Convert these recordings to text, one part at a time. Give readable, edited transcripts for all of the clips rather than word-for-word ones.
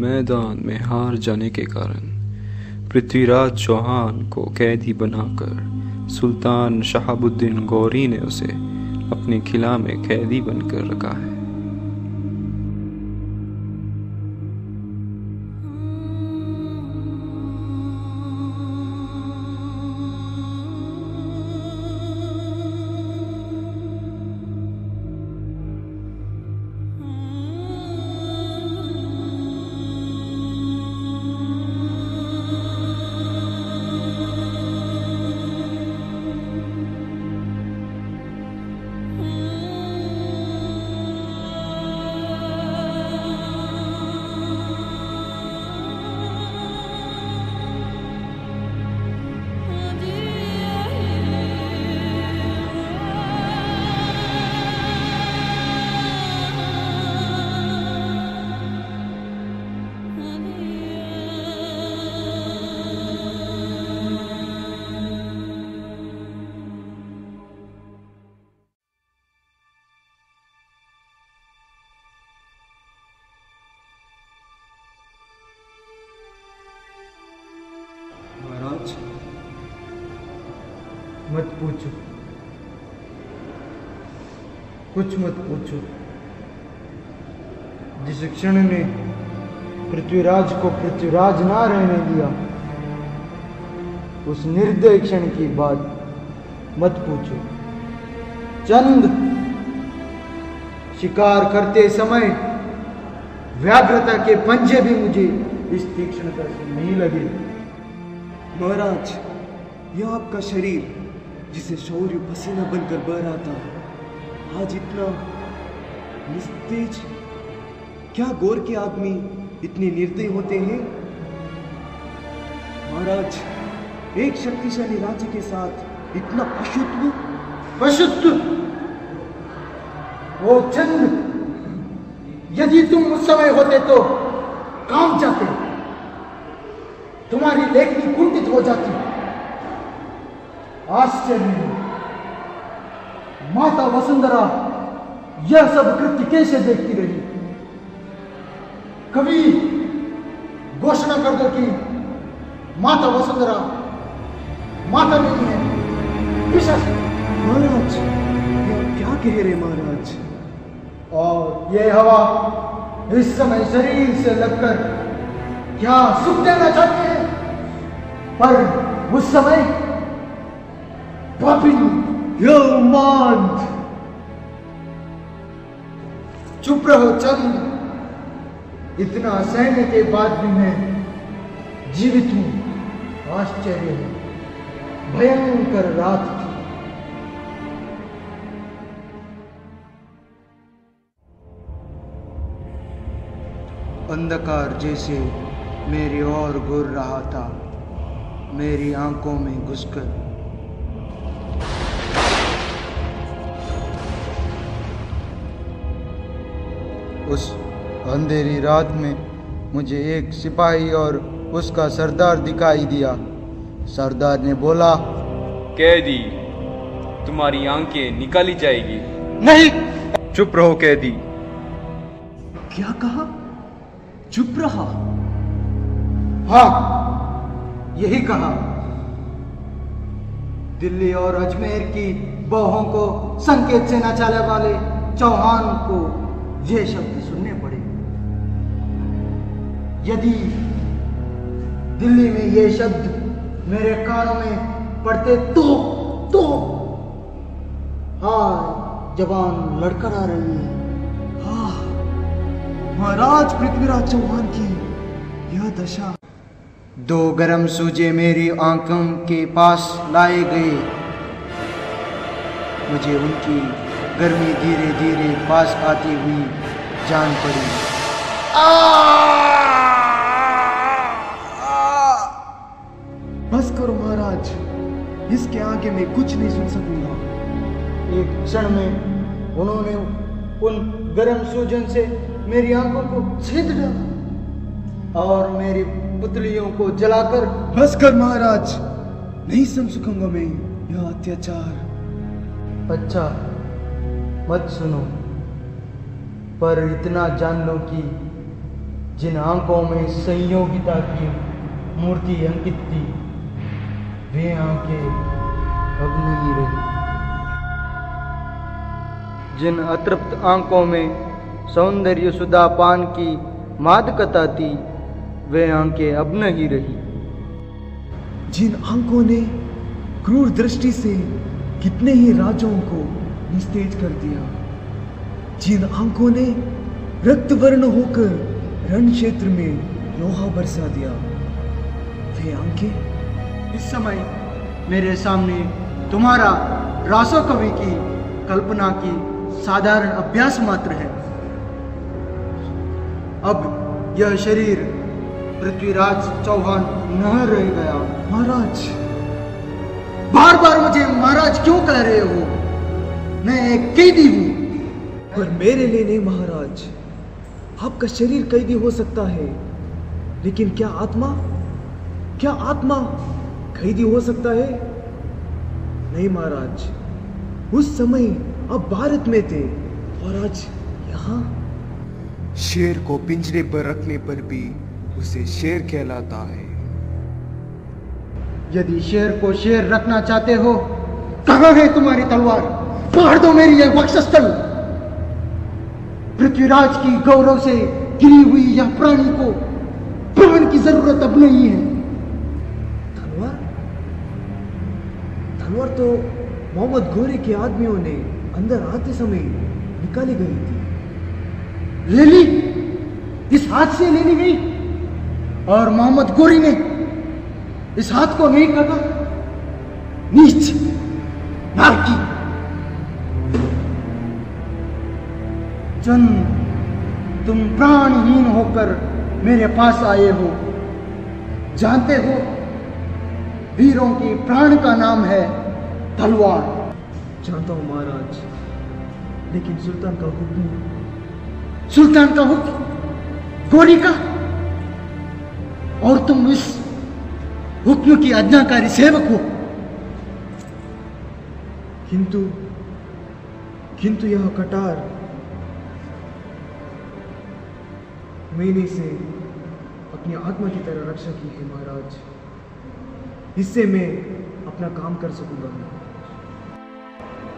मैदान में हार जाने के कारण पृथ्वीराज चौहान को कैदी बनाकर सुल्तान शहाबुद्दीन गौरी ने उसे अपने किला में कैदी बनकर रखा है। महाराज, मत पूछो, कुछ मत पूछो। जिस क्षण ने पृथ्वीराज को पृथ्वीराज ना रहने दिया, उस निर्दय क्षण की बात मत पूछो। चंद, शिकार करते समय व्याघ्रता के पंजे भी मुझे इस तीक्ष्णता से नहीं लगे। महाराज, यह आपका शरीर जिसे शौर्य पसीना बनकर बह रहा था, आज इतना निस्तेज। क्या गौर के आदमी इतने निर्दयी होते हैं? महाराज, एक शक्तिशाली राज्य के साथ इतना पशुत्व। ओ चंद, यदि तुम उस समय होते तो काम जाते, तुम्हारी लेखनी कुंठित हो जाती। आश्चर्य है, माता वसुंधरा यह सब कृत्य कैसे देखती रही? कभी घोषणा कर दो कि माता वसुंधरा माता नहीं है, पिशाच। महाराज, यह क्या कह रहे महाराज? और यह हवा इस समय शरीर से लगकर क्या सुख देना चाहती है, पर उस समय चुप रहो चंद, इतना सहने के बाद भी मैं जीवित हूं। आश्चर्य है, भयंकर रात थी। अंधकार जैसे मेरी ओर घूर रहा था, मेरी आंखों में घुसकर। उस अंधेरी रात में मुझे एक सिपाही और उसका सरदार दिखाई दिया। सरदार ने बोला, कैदी, तुम्हारी आंखें निकाली जाएगी। नहीं। चुप रहो कैदी। क्या कहा? चुप रहा? हाँ, यही कहा। दिल्ली और अजमेर की बहुओं को संकेत से नचाने वाले चौहान को ये शब्द सुनने पड़े। यदि दिल्ली में ये शब्द मेरे कानों में पड़ते तो हाँ, जवान लड़खड़ा रही है। हाँ, महाराज पृथ्वीराज चौहान की यह दशा। दो गरम सूजे मेरी आंखों के पास लाए गए। मुझे उनकी गर्मी धीरे धीरे पास आती हुई जान पड़ी। बस करो महाराज, इसके आगे मैं कुछ नहीं सुन सकूंगा। एक क्षण में उन्होंने उन गरम सूजन से मेरी आंखों को छेद डाला और मेरी पुतलियों को जलाकर। बस कर महाराज, नहीं सुन सकूंगा मैं यह अत्याचार। अच्छा, मत सुनो, पर इतना जान लो कि जिन आंखों में संयोगिता की मूर्ति अंकित थी, वे आंखें अब नहीं रही। जिन अतृप्त आंखों में सौंदर्य सुधा पान की मादकता थी, वे आंखें अब नहीं रही। जिन आंखों ने क्रूर दृष्टि से कितने ही राजाओं को निस्तेज कर दिया, जिन आंखों ने रक्त वर्ण होकर रण क्षेत्र में लोहा बरसा दिया, वे आंखें इस समय मेरे सामने तुम्हारा रासो कवि की कल्पना की साधारण अभ्यास मात्र है। अब यह शरीर पृथ्वीराज चौहान न रह गया। महाराज, बार बार मुझे महाराज क्यों कह रहे हो? मैं एक कैदी हूं। पर मेरे लिए नहीं महाराज। आपका शरीर कैदी हो सकता है, लेकिन क्या आत्मा कैदी हो सकता है? नहीं महाराज, उस समय आप भारत में थे और आज यहाँ। शेर को पिंजरे पर रखने पर भी उसे शेर कहलाता है। यदि शेर को शेर रखना चाहते हो, कहां है तुम्हारी तलवार? मार दो मेरी यह वक्षस्थल। पृथ्वीराज की गौरव से गिरी हुई यह प्राणी को प्राण की जरूरत अब नहीं है। तलवार तो मोहम्मद गोरी के आदमियों ने अंदर आते समय निकाली गई थी। ले ली? इस हाथ से ले ली गई? और मोहम्मद गोरी ने इस हाथ को नहीं काटा? नीच, नारकी। चंद, तुम प्राणहीन होकर मेरे पास आए हो। जानते हो, वीरों की प्राण का नाम है तलवार। जानता हूं महाराज, लेकिन सुल्तान का हुक्म गोली का, और तुम इस हुक्म की आज्ञाकारी सेवक हो। किंतु यह कटार मैंने से अपनी आत्मा की तरह रक्षा की है महाराज। इससे मैं अपना काम कर सकूंगा।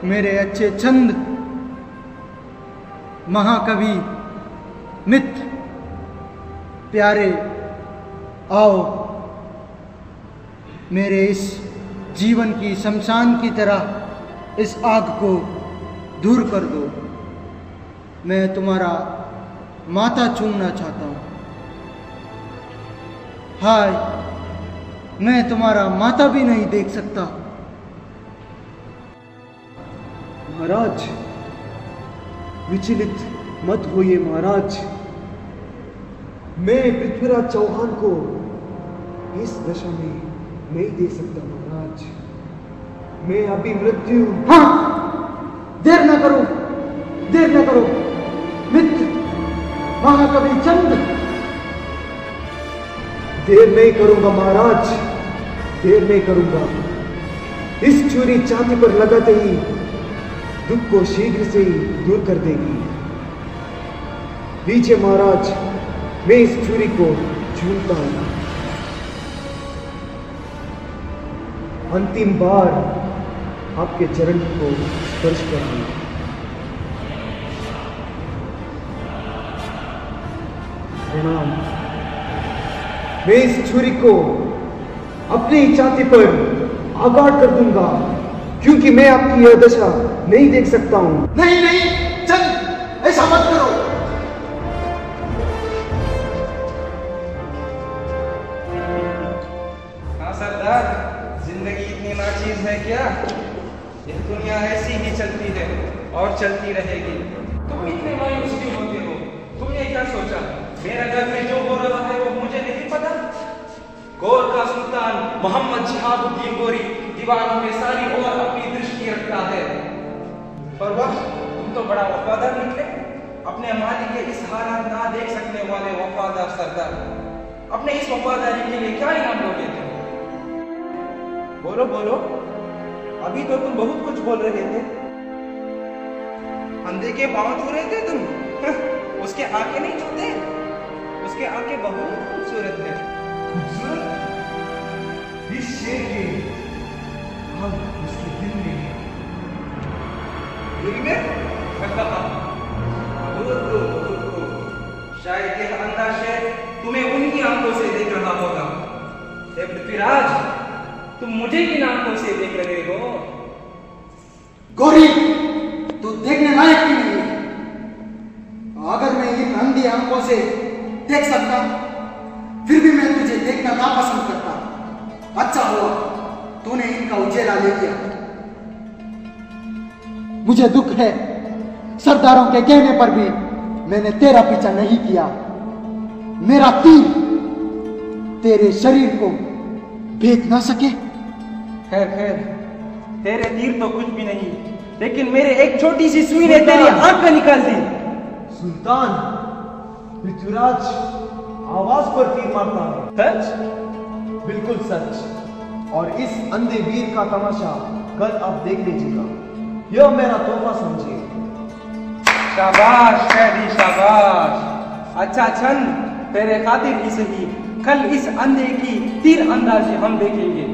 मेरे अच्छे छंद, महाकवि, मित्र, प्यारे, आओ मेरे इस जीवन की शमशान की तरह इस आग को दूर कर दो। मैं तुम्हारा माथा चूमना चाहता हूं। हाय, मैं तुम्हारा माथा भी नहीं देख सकता। महाराज, विचलित मत होइए महाराज। मैं पृथ्वीराज चौहान को इस दशा में नहीं देख सकता महाराज। मैं अभी मृत्यु। हाँ, देर न करो मित्र, महाकवि चंद। देर नहीं करूंगा महाराज, देर नहीं करूंगा। इस छुरी छाती पर लगाते ही दुख को शीघ्र से ही दूर कर देगी। लीजिए महाराज, मैं इस छुरी को चूमता हूं। अंतिम बार आपके चरण को स्पर्श करूंगा। प्रणाम। मैं इस छुरी को अपनी छाती पर आगाड़ कर दूंगा, क्योंकि मैं आपकी यह दशा नहीं देख सकता हूं। नहीं चंद, ऐसा मत करो। हाँ सरदार, जिंदगी इतनी नाचीज है क्या? यह दुनिया ऐसी ही चलती है और चलती रहेगी। तुम इतने मायूस क्यों होते हो? तुमने क्या सोचा मेरा घर में जो हो रहा है वो मुझे नहीं पता? गौर का सुल्तान मोहम्मद शहाबुद्दीन गोरी दीवारों में सारी ओर अपनी दृष्टि रखता है। पर वह तुम तो बड़ा वफादार निकले। अपने मालिक के इस हालात ना देख सकने वाले वफादार सरदार, अपने इस वफादारी के लिए क्या इनाम लोगे तुम? बोलो, अभी तो तुम बहुत कुछ बोल रहे थे। अंधे के पांव छू रहे थे तुम, उसके आंखें नहीं छूते। उसके आंखें बहुत खूबसूरत है। खूबसूरत? इस शेर के आंख उसके दिल में है। दिल में? बहुत खूब। शायद यह अंधा शेर तुम्हें उनकी आंखों से देख रहा होगा। हे पृथ्वीराज, तुम मुझे किन आंखों से देख रहे हो? गौरी, तू देखने लायक भी नहीं है। अगर मैं इन अंधी आंखों से देख सकता, फिर भी मैं तुझे देखना ना पसंद करता। अच्छा हुआ तूने इनका उजेला ले लिया। मुझे दुख है, सरदारों के कहने पर भी मैंने तेरा पीछा नहीं किया। मेरा तीर तेरे शरीर को भेद ना सके। खैर, तेरे तीर तो कुछ भी नहीं, लेकिन मेरे एक छोटी सी सुई ने तेरी आंख निकाल दी। सुल्तान, पृथ्वीराज आवाज पर तीर मारता है। सच? बिल्कुल सच। और इस अंधे वीर का तमाशा कल आप देख लीजिएगा। यह मेरा तोहफा समझिए। शाबाश कैदी, शाबाश। अच्छा छन, तेरे खातिर ही सही, कल इस अंधे की तीर अंदाजी हम देखेंगे।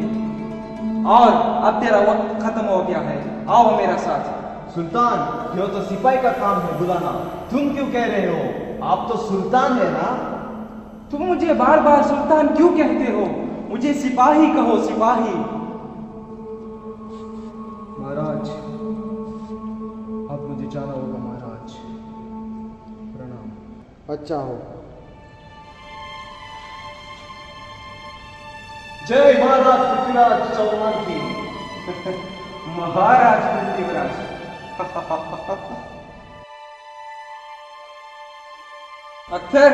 और अब तेरा वक्त खत्म हो गया है, आओ मेरा साथ। सुल्तान, यह तो सिपाही का काम है बुलाना। तुम क्यों कह रहे हो? आप तो सुल्तान है ना? तुम मुझे बार बार सुल्तान क्यों कहते हो? मुझे सिपाही कहो, सिपाही। महाराज, अब मुझे जाना होगा महाराज। प्रणाम। अच्छा हो। जय महाराज पृथ्वीराज चौहान की। महाराज पृथ्वीराज। अख्तर।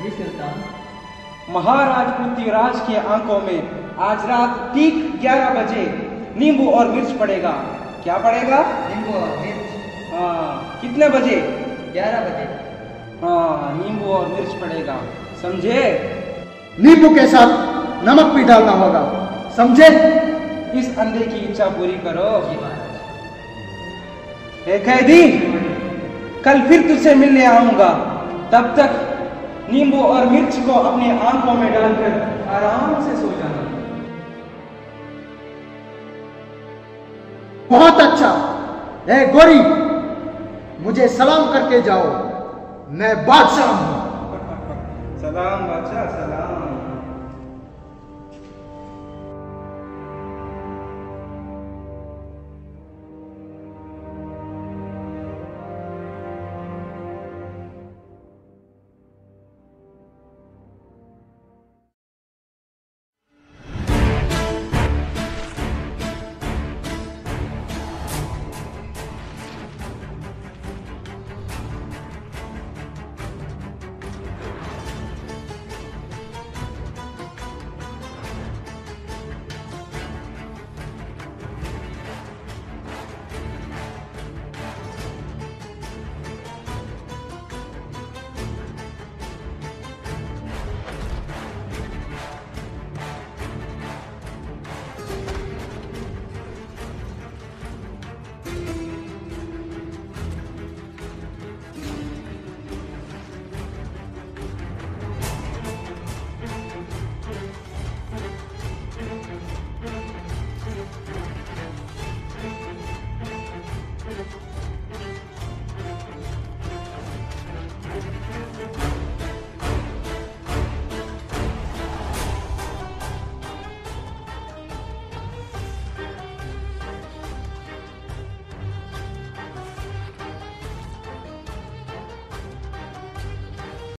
जी सुल्तान। महाराज पृथ्वीराज की आंखों में आज रात ठीक 11 बजे नींबू और मिर्च पड़ेगा। क्या पड़ेगा? नींबू और मिर्च। हाँ, कितने बजे? 11 बजे। हाँ, नींबू और मिर्च पड़ेगा, समझे? नींबू के साथ नमक भी डालना होगा, समझे? इस अंधे की इच्छा पूरी करो। हे कैदी, कल फिर तुझसे मिलने आऊंगा। तब तक नींबू और मिर्च को अपनी आंखों में डालकर आराम से सो जाना। बहुत अच्छा। ए गोरी, मुझे सलाम करके जाओ, मैं बादशाह हूं। सलाम बादशाह, सलाम।